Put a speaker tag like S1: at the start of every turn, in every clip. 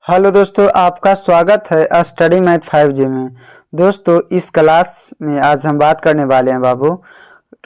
S1: Hello दोस्तों, आपका स्वागत है स्टडी मैथ 5G में। दोस्तों, इस क्लास में आज हम बात करने वाले हैं बाबू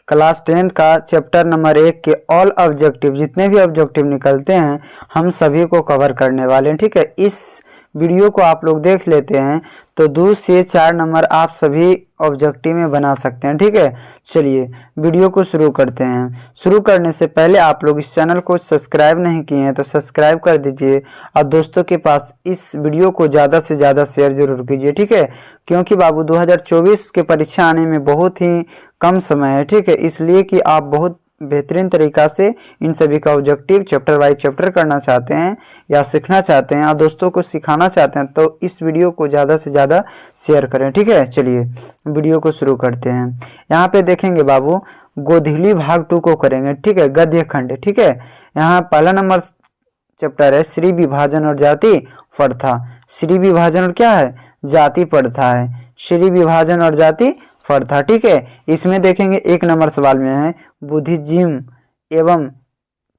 S1: क्लास 10th का चैप्टर नंबर 1 के ऑल ऑब्जेक्टिव, जितने भी ऑब्जेक्टिव निकलते हैं हम सभी को कवर करने वाले हैं। ठीक है, इस वीडियो को आप लोग देख लेते हैं तो 2 से 4 नंबर आप सभी ऑब्जेक्टिव में बना सकते हैं। ठीक है, चलिए वीडियो को शुरू करते हैं। शुरू करने से पहले आप लोग इस चैनल को सब्सक्राइब नहीं किए हैं तो सब्सक्राइब कर दीजिए और दोस्तों के पास इस वीडियो को ज़्यादा से ज़्यादा शेयर जरूर कीजिए। ठीक है, क्योंकि बाबू 2024 के परीक्षा आने में बहुत ही कम समय है। ठीक है, इसलिए कि आप बहुत बेहतरीन तरीका से इन सभी का ऑब्जेक्टिव चैप्टर वाइज चैप्टर करना चाहते हैं या सीखना चाहते हैं और दोस्तों को सिखाना चाहते हैं तो इस वीडियो को ज़्यादा से ज़्यादा शेयर करें। ठीक है, चलिए वीडियो को शुरू करते हैं। यहाँ पे देखेंगे बाबू गोधीली भाग 2 को करेंगे। ठीक है, गद्य खंड। ठीक है, यहाँ पहला नंबर चैप्टर है श्री विभाजन और जाति प्रथा। श्री विभाजन और क्या है, जाति प्रथा है। श्री विभाजन और जाति प्रथा। ठीक है, इसमें देखेंगे 1 नंबर सवाल में है बुद्धिज्म एवं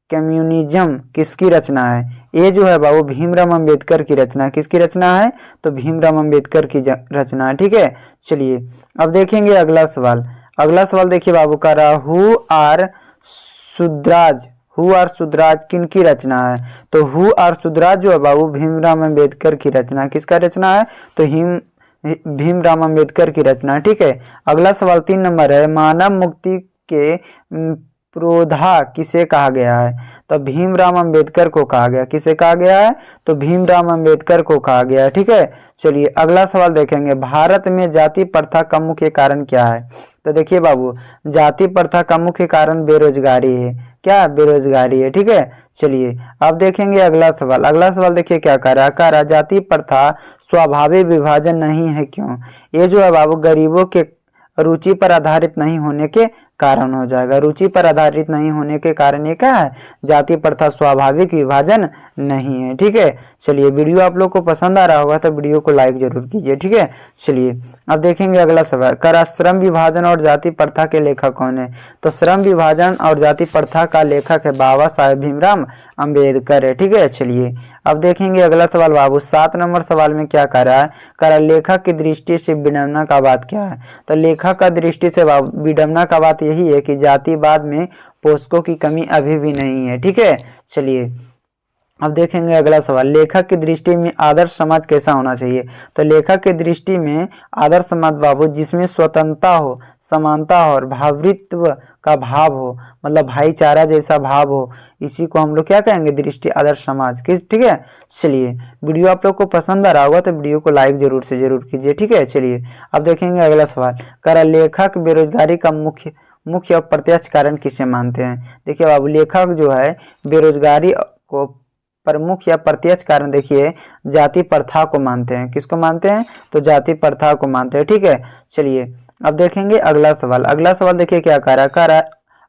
S1: कम्युनिज्म किसकी रचना है। ये जो है बाबू भीमराव अंबेडकर की रचना है। किसकी रचना है, तो भीमराव अंबेडकर की रचना है। ठीक है, चलिए अब देखेंगे अगला सवाल। अगला सवाल देखिए बाबू का रहा हु आर शुद्राज किन की रचना है। तो हु आर शुद्राज जो है बाबू भीमराव अंबेडकर की रचना है। किसका रचना है, तो भीमराव अंबेडकर की रचना। ठीक है, अगला सवाल 3 नंबर है मानव मुक्ति के प्रोधा किसे कहा गया है। तो भीमराव अंबेडकर को कहा गया। किसे कहा गया है, तो भीमराव अंबेडकर को कहा गया है। ठीक है, चलिए अगला सवाल देखेंगे भारत में जाति प्रथा का मुख्य कारण क्या है। तो देखिए बाबू जाति प्रथा का मुख्य कारण बेरोजगारी है। क्या, बेरोजगारी है। ठीक है, चलिए अब देखेंगे अगला सवाल। अगला सवाल देखिए क्या कह रहा जाति प्रथा स्वाभाविक विभाजन नहीं है क्यों। ये जो है बाबू गरीबों के रुचि पर आधारित नहीं होने के कारण हो जाएगा। रुचि पर आधारित नहीं होने के कारण ये क्या है, जाति प्रथा स्वाभाविक विभाजन नहीं है। ठीक है, चलिए वीडियो आप लोग को पसंद आ रहा होगा तो वीडियो को लाइक जरूर कीजिए। ठीक है, चलिए अब देखेंगे अगला सवाल करा श्रम विभाजन और जाति प्रथा के लेखक कौन है। तो श्रम विभाजन और जाति प्रथा का लेखक है बाबा साहेब भीमराव अंबेडकर है। ठीक है, चलिए अब देखेंगे अगला सवाल बाबू 7 नंबर सवाल में क्या कर रहा है, करा लेखक की दृष्टि से विडंबना का बात क्या है। तो लेखक का दृष्टि से विडंबना का बात यही है कि जातिवाद में पोषकों की कमी अभी भी नहीं है। ठीक है, चलिए अब देखेंगे अगला सवाल लेखक की दृष्टि में आदर्श समाज कैसा होना चाहिए। तो लेखक की दृष्टि में आदर्श समाज बाबू जिसमें स्वतंत्रता हो, समानता हो और भावृत्व का भाव हो, मतलब भाईचारा जैसा भाव हो, इसी को हम लोग क्या कहेंगे, दृष्टि आदर्श समाज की। ठीक है, चलिए वीडियो आप लोग को पसंद आ रहा होगा तो वीडियो को लाइक जरूर से जरूर कीजिए। ठीक है, चलिए अब देखेंगे अगला सवाल करा लेखक बेरोजगारी का मुख्य और प्रत्यक्ष कारण किसे मानते हैं। देखिए बाबू लेखक जो है बेरोजगारी को प्रमुख या प्रत्यक्ष कारण देखिए जाति प्रथा को मानते हैं। किसको मानते हैं, तो जाति प्रथा को मानते हैं। ठीक है, चलिए अब देखेंगे अगला सवाल। अगला सवाल देखिए क्या कह रहा है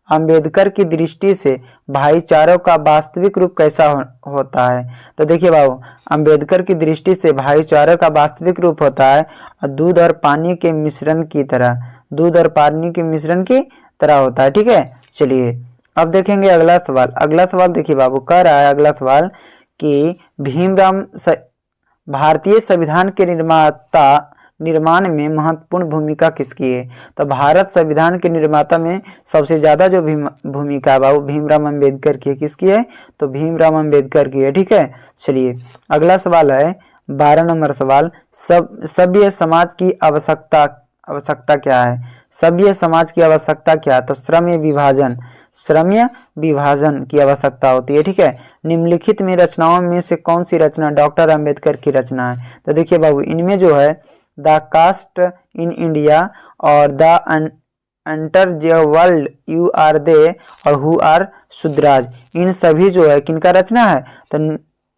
S1: अंबेडकर की दृष्टि से भाईचारों का वास्तविक रूप कैसा होता है। तो देखिए बाबू अंबेडकर की दृष्टि से भाईचारों का वास्तविक रूप होता है दूध और पानी के मिश्रण की तरह, दूध और पानी के मिश्रण की तरह होता है। ठीक है, चलिए अब देखेंगे अगला सवाल। अगला सवाल देखिए बाबू कह रहा है अगला सवाल कि भारतीय संविधान के निर्माण में महत्वपूर्ण भूमिका किसकी है। तो भारत संविधान के निर्माता में सबसे ज्यादा जो भूमिका बाबू भीमराव अंबेडकर की है। किसकी है, तो भीमराव अंबेडकर की है। ठीक है, चलिए अगला सवाल है 12 नंबर सवाल सभ्य समाज की आवश्यकता क्या है। सभ्य समाज की आवश्यकता क्या है, तो श्रम्य विभाजन की आवश्यकता होती है। ठीक है, निम्नलिखित में रचनाओं में से कौन सी रचना डॉक्टर अंबेडकर की रचना है। तो देखिए बाबू इनमें जो है द कास्ट इन इंडिया और the enter the world you are they or who are Shudras, इन सभी जो है किनका रचना है, तो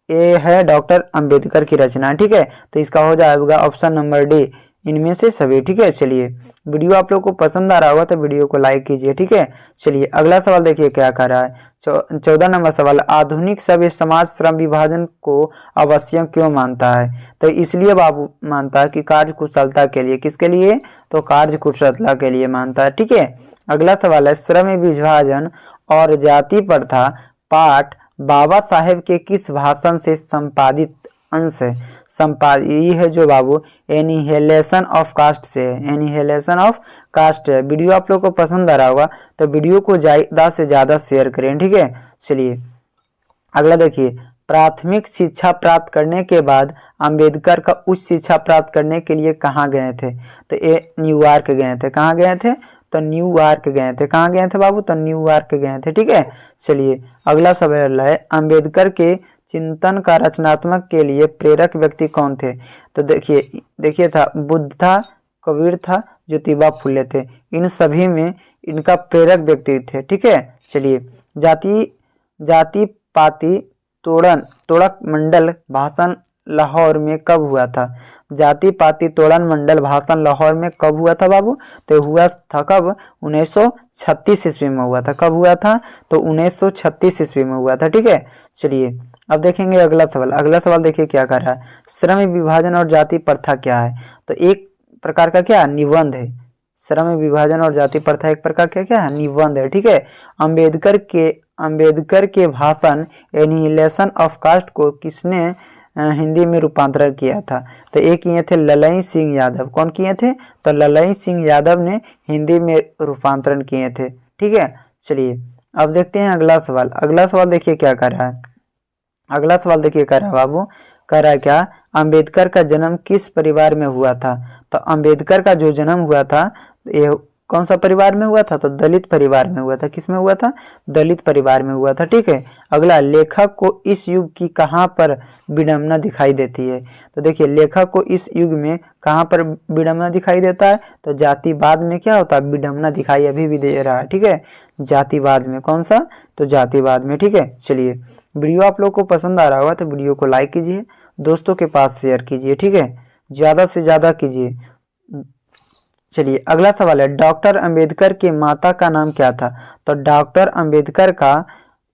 S1: ये है डॉक्टर अंबेडकर की रचना। ठीक है, तो इसका हो जाएगा ऑप्शन नंबर डी, इनमें से सभी। ठीक है, चलिए वीडियो आप लोग को पसंद आ रहा होगा तो वीडियो को लाइक कीजिए। ठीक है, चलिए अगला सवाल देखिए क्या कर रहा है 14 नंबर सवाल आधुनिक सभ्य समाज श्रम विभाजन को आवश्यक क्यों मानता है। तो इसलिए बाबू मानता है कि कार्य कुशलता के लिए। किसके लिए, तो कार्य कुशलता के लिए मानता है। ठीक है, अगला सवाल है श्रम विभाजन और जाति प्रथा पाठ बाबा साहेब के किस भाषण से संपादित अंश है, ये है जो बाबू एनिहिलेशन ऑफ कास्ट से है, एनिहिलेशन ऑफ कास्ट है। वीडियो आप लोग को पसंद आ रहा होगा तो वीडियो को ज़्यादा से ज़्यादा शेयर करें, ठीक है। चलिए अगला देखिए, प्राथमिक शिक्षा प्राप्त करने के बाद अंबेडकर का उच्च शिक्षा प्राप्त करने के लिए कहाँ गए थे? तो ये न्यूयॉर्क गए थे। कहाँ गए थे? तो न्यूयॉर्क गए थे। कहाँ गए थे बाबू? तो न्यूयॉर्क गए थे, ठीक है। चलिए अगला सवाल है, अंबेडकर के चिंतन का रचनात्मक के लिए प्रेरक व्यक्ति कौन थे? तो देखिए था बुद्ध था, कबीर था, ज्योतिबा फुले थे। इन सभी में इनका प्रेरक व्यक्ति थे, ठीक है। चलिए जाति पाति तोड़क मंडल भाषण लाहौर में कब हुआ था? जाति पाति तोड़न मंडल भाषण लाहौर में कब हुआ था बाबू? तो हुआ था कब? 1936 ईस्वी में हुआ था। कब हुआ था? तो 1936 ईस्वी में हुआ था, ठीक है। चलिए अब देखेंगे अगला सवाल। अगला सवाल देखिए क्या कर रहा है, श्रम विभाजन और जाति प्रथा क्या है? तो एक प्रकार का क्या निबंध है। श्रम विभाजन और जाति प्रथा एक प्रकार का क्या है निबंध है, ठीक है। अंबेडकर के भाषण एनिहिलेशन ऑफ कास्ट को किसने हिंदी में रूपांतरण किया था? तो एक किए थे ललई सिंह यादव। कौन किए थे? तो ललई सिंह यादव ने हिंदी में रूपांतरण किए थे, ठीक है। चलिए अब देखते हैं अगला सवाल। अगला सवाल देखिए क्या कर रहा है। अगला सवाल देखिए कर रहा है बाबू, कह रहा है क्या, अंबेडकर का जन्म किस परिवार में हुआ था? तो अंबेडकर का जो जन्म हुआ था ये कौन सा परिवार में हुआ था? तो दलित परिवार में हुआ था। किस में हुआ था? दलित परिवार में हुआ था, ठीक है। अगला, लेखक को इस युग की कहाँ पर विडंबना दिखाई देती है? तो देखिए लेखक को इस युग में कहाँ पर विडंबना दिखाई देता है? तो जातिवाद में क्या होता है? विडंबना दिखाई अभी भी दे रहा है, ठीक है। जातिवाद में। कौन सा? तो जातिवाद में, ठीक है। चलिए वीडियो आप लोग को पसंद आ रहा होगा तो वीडियो को लाइक कीजिए, दोस्तों के पास शेयर कीजिए, ठीक है। ज़्यादा से ज़्यादा कीजिए। चलिए अगला सवाल है, डॉक्टर अंबेडकर की माता का नाम क्या था? तो डॉक्टर अंबेडकर का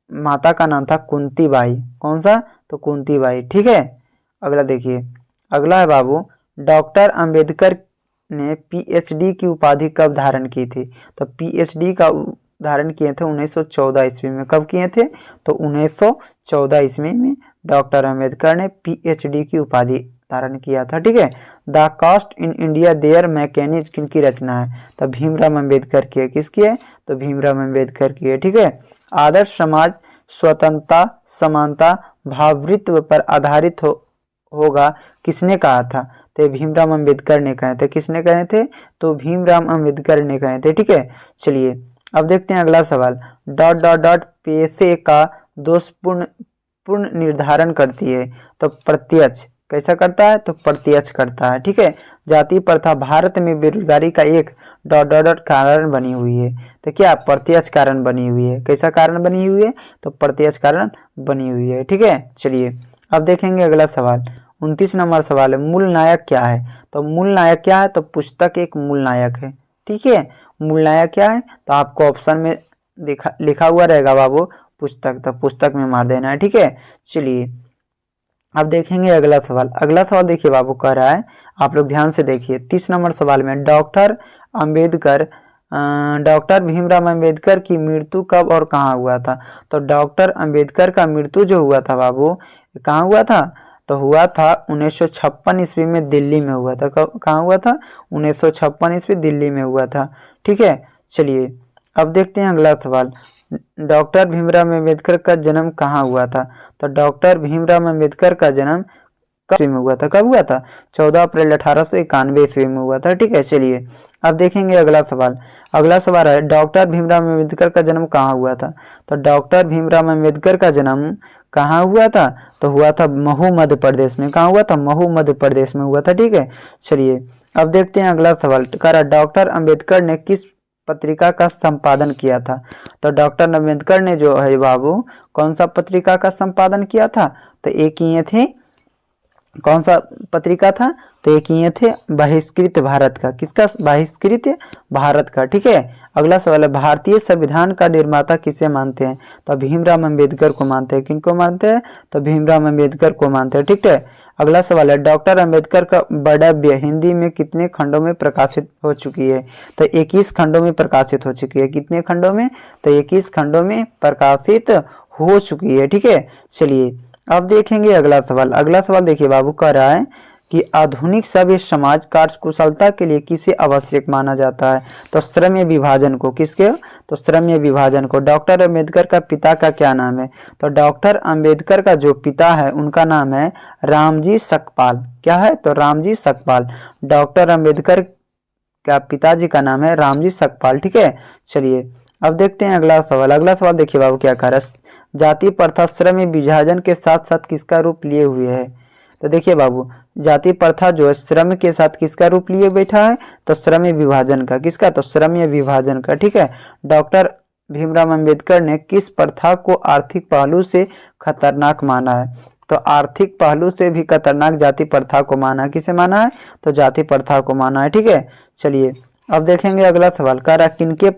S1: माता का नाम था कुंती बाई। कौन सा? तो कुंती बाई, ठीक है। अगला देखिए, अगला है बाबू, डॉक्टर अंबेडकर ने पीएचडी की उपाधि कब धारण की थी? तो पीएचडी का धारण किए थे 1914 ईस्वी में। कब किए थे? तो 1914 ईस्वी में डॉक्टर अंबेडकर ने पीएचडी की उपाधि धारण किया था, ठीक है। The caste in India their mechanism किनकी रचना है? तो भीमराव अंबेडकर की है। किसकी है? तो भीमराव अंबेडकर की है, ठीक है। आदर्श समाज स्वतंत्रता, समानता, भावृत्व पर आधारित होगा किसने कहा था? तो भीमराव अंबेडकर ने कहे थे। किसने कहे थे? तो भीमराव अंबेडकर ने कहे थे, ठीक है। चलिए अब देखते हैं अगला सवाल, पेशे का दोषपूर्ण निर्धारण करती है? तो प्रत्यक्ष। कैसा करता है? तो प्रत्यक्ष करता है, ठीक है। जाति प्रथा भारत में बेरोजगारी का एक कारण बनी हुई है। तो क्या? प्रत्यक्ष कारण बनी हुई है। कैसा कारण बनी हुई है? तो प्रत्यक्ष कारण बनी हुई है, ठीक है। चलिए अब देखेंगे अगला सवाल, 29 नंबर सवाल है, मूल नायक क्या है? तो मूल नायक क्या है? तो पुस्तक एक मूल नायक है, ठीक है। मूल नायक क्या है? तो आपको ऑप्शन में लिखा हुआ रहेगा बाबू पुस्तक, तो पुस्तक में मार देना है, ठीक है। चलिए अब देखेंगे अगला सवाल। अगला सवाल देखिए बाबू कह रहा है, आप लोग ध्यान से देखिए, 30 नंबर सवाल में, डॉक्टर भीमराव अंबेडकर की मृत्यु कब और कहाँ हुआ था? तो डॉक्टर अंबेडकर का मृत्यु जो हुआ था बाबू कहाँ हुआ था? तो हुआ था 1956 ईस्वी में दिल्ली में हुआ था। कहाँ हुआ था? 1956 ईस्वी दिल्ली में हुआ था, ठीक है। चलिए अब देखते हैं अगला सवाल, डॉक्टर भीमराव अंबेडकर का जन्म कहाँ हुआ था? तो डॉक्टर भीमराव अंबेडकर का जन्म कब में हुआ था? कब हुआ था? 14 अप्रैल 1891 ईस्वी में हुआ था, ठीक है। चलिए अब देखेंगे अगला सवाल। अगला सवाल है, डॉक्टर भीमराव अंबेडकर का जन्म कहाँ हुआ था? तो डॉक्टर भीमराव अंबेडकर का जन्म कहाँ हुआ था? तो हुआ था महू मध्य प्रदेश में। कहाँ हुआ था? महू मध्य प्रदेश में हुआ था, ठीक है। चलिए अब देखते हैं अगला सवाल, डॉक्टर अंबेडकर ने किस पत्रिका का संपादन किया था? तो डॉक्टर अंबेडकर ने जो है बाबू कौन सा पत्रिका का संपादन किया था? तो एक ये थे, कौन सा पत्रिका था? तो एक ये थे बहिष्कृत भारत का। किसका? बहिष्कृत भारत का, ठीक है। अगला सवाल है, भारतीय संविधान का निर्माता किसे मानते हैं? तो भीमराव अंबेडकर को मानते हैं। किनको मानते हैं? तो भीमराव अंबेडकर को मानते हैं, ठीक है। अगला सवाल है, डॉक्टर अंबेडकर का बड़व्य हिंदी में कितने खंडों में प्रकाशित हो चुकी है? तो 21 खंडों में प्रकाशित हो चुकी है। कितने खंडों में? तो 21 खंडों में प्रकाशित हो चुकी है, ठीक है। चलिए अब देखेंगे अगला सवाल। अगला सवाल देखिए बाबू, कह रहा है कि आधुनिक सभ्य समाज कार्यकुशलता के लिए किसे आवश्यक माना जाता है? तो श्रम्य विभाजन को। किसके? तो श्रम्य विभाजन को। डॉक्टर अंबेडकर का पिता का क्या नाम है? तो डॉक्टर अंबेडकर का जो पिता है उनका नाम है रामजी सकपाल। क्या है? तो रामजी सकपाल। डॉक्टर अंबेडकर का पिताजी का नाम है रामजी सकपाल। ठीक है, चलिए अब देखते हैं अगला सवाल। अगला सवाल देखिए बाबू क्या कह रहा है, जाति प्रथा श्रम्य विभाजन के साथ साथ किसका रूप लिए हुए है? तो देखिए बाबू, जाति प्रथा जो है श्रम के साथ किसका रूप लिए बैठा है? तो श्रम्य विभाजन का। किसका? तो श्रम्य विभाजन का। ठीक है, डॉक्टर भीमराव अंबेडकर ने किस प्रथा को आर्थिक पहलू से खतरनाक माना है? तो आर्थिक पहलू से भी खतरनाक जाति प्रथा को माना है। किसे माना है? तो जाति प्रथा को माना है। ठीक है, चलिए अब देखेंगे अगला सवाल। कह रहा किनके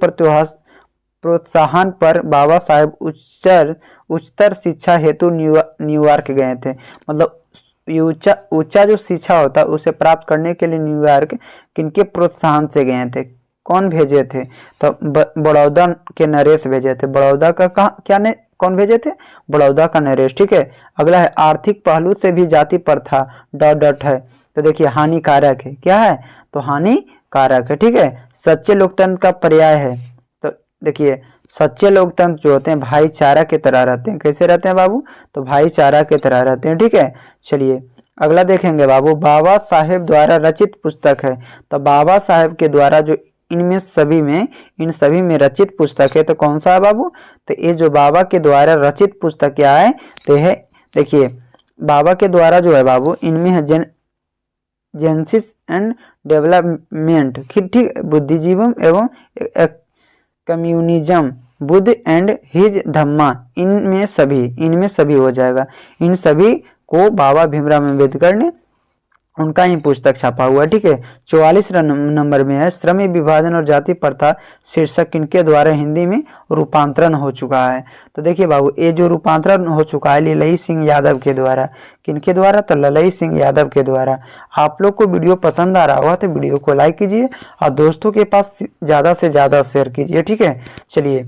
S1: प्रोत्साहन पर बाबा साहेब उच्चतर शिक्षा हेतु न्यूयॉर्क गए थे? मतलब ऊंचा जो शिक्षा होता है उसे प्राप्त करने के लिए न्यूयॉर्क किनके प्रोत्साहन से गए थे? कौन भेजे थे? तो बड़ौदा के नरेश भेजे थे। बड़ौदा का क्या ने कौन भेजे थे? बड़ौदा का नरेश। ठीक है, अगला है आर्थिक पहलू से भी जाति प्रथा ... है। तो देखिए हानिकारक है। क्या है? तो हानिकारक है। ठीक है, सच्चे लोकतंत्र का पर्याय है। तो देखिए सच्चे लोकतंत्र जो होते हैं भाईचारा की तरह रहते हैं। कैसे रहते हैं बाबू? तो भाईचारा की तरह रहते हैं। ठीक है, चलिए अगला देखेंगे बाबू, बाबा साहेब द्वारा रचित पुस्तक है। तो बाबा साहेब के द्वारा जो इन सभी में रचित पुस्तक है तो कौन सा है बाबू? तो ये जो बाबा के द्वारा रचित पुस्तक क्या है? तो है देखिए बाबा के द्वारा जो है बाबू इनमें है जेनेसिस एंड डेवलपमेंट। ठीक, बुद्धिजीवम एवं कम्युनिज्म, बुद्ध एंड हिज धम्मा, इनमें सभी हो जाएगा। इन सभी को बाबा भीमराव अम्बेडकर ने उनका ही पुस्तक छापा हुआ। ठीक है, 44 नंबर में है श्रम्य विभाजन और जाति प्रथा शीर्षक किनके द्वारा हिंदी में रूपांतरण हो चुका है? तो देखिए बाबू ये जो रूपांतरण हो चुका है ललई सिंह यादव के द्वारा। किनके द्वारा? तो ललई सिंह यादव के द्वारा। आप लोग को वीडियो पसंद आ रहा होगा तो वीडियो को लाइक कीजिए और दोस्तों के पास ज़्यादा से ज़्यादा शेयर कीजिए। ठीक है, चलिए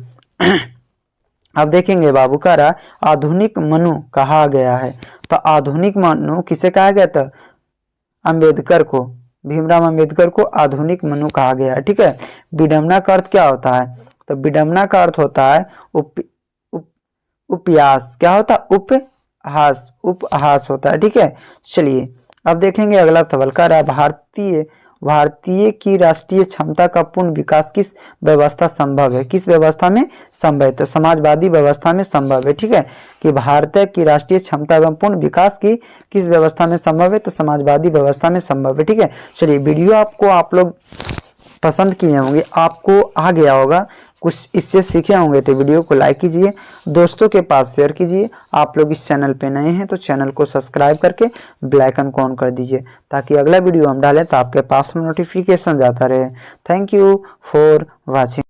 S1: अब देखेंगे बाबू, कह रहा आधुनिक मनु कहा गया है। तो आधुनिक मनु किसे कहा गया था? अंबेडकर को, भीमराव अंबेडकर को आधुनिक मनु कहा गया है। ठीक है, विडंबना का अर्थ क्या होता है? तो विडंबना का अर्थ होता है उपहास। क्या होता है? उपहास होता है। ठीक है, चलिए अब देखेंगे अगला सवाल। कह रहा है भारतीय की राष्ट्रीय क्षमता का पूर्ण विकास किस व्यवस्था संभव है? किस व्यवस्था में संभव है? तो समाजवादी व्यवस्था में संभव है। ठीक है, कि भारत की राष्ट्रीय क्षमता एवं पूर्ण विकास की किस व्यवस्था में संभव है? तो समाजवादी व्यवस्था में संभव है। ठीक है, चलिए वीडियो आप लोग पसंद किए होंगे, आपको आ गया होगा, कुछ इससे सीखे होंगे तो वीडियो को लाइक कीजिए, दोस्तों के पास शेयर कीजिए। आप लोग इस चैनल पे नए हैं तो चैनल को सब्सक्राइब करके बेल आइकन को ऑन कर दीजिए ताकि अगला वीडियो हम डालें तो आपके पास नोटिफिकेशन जाता रहे। Thank you for watching.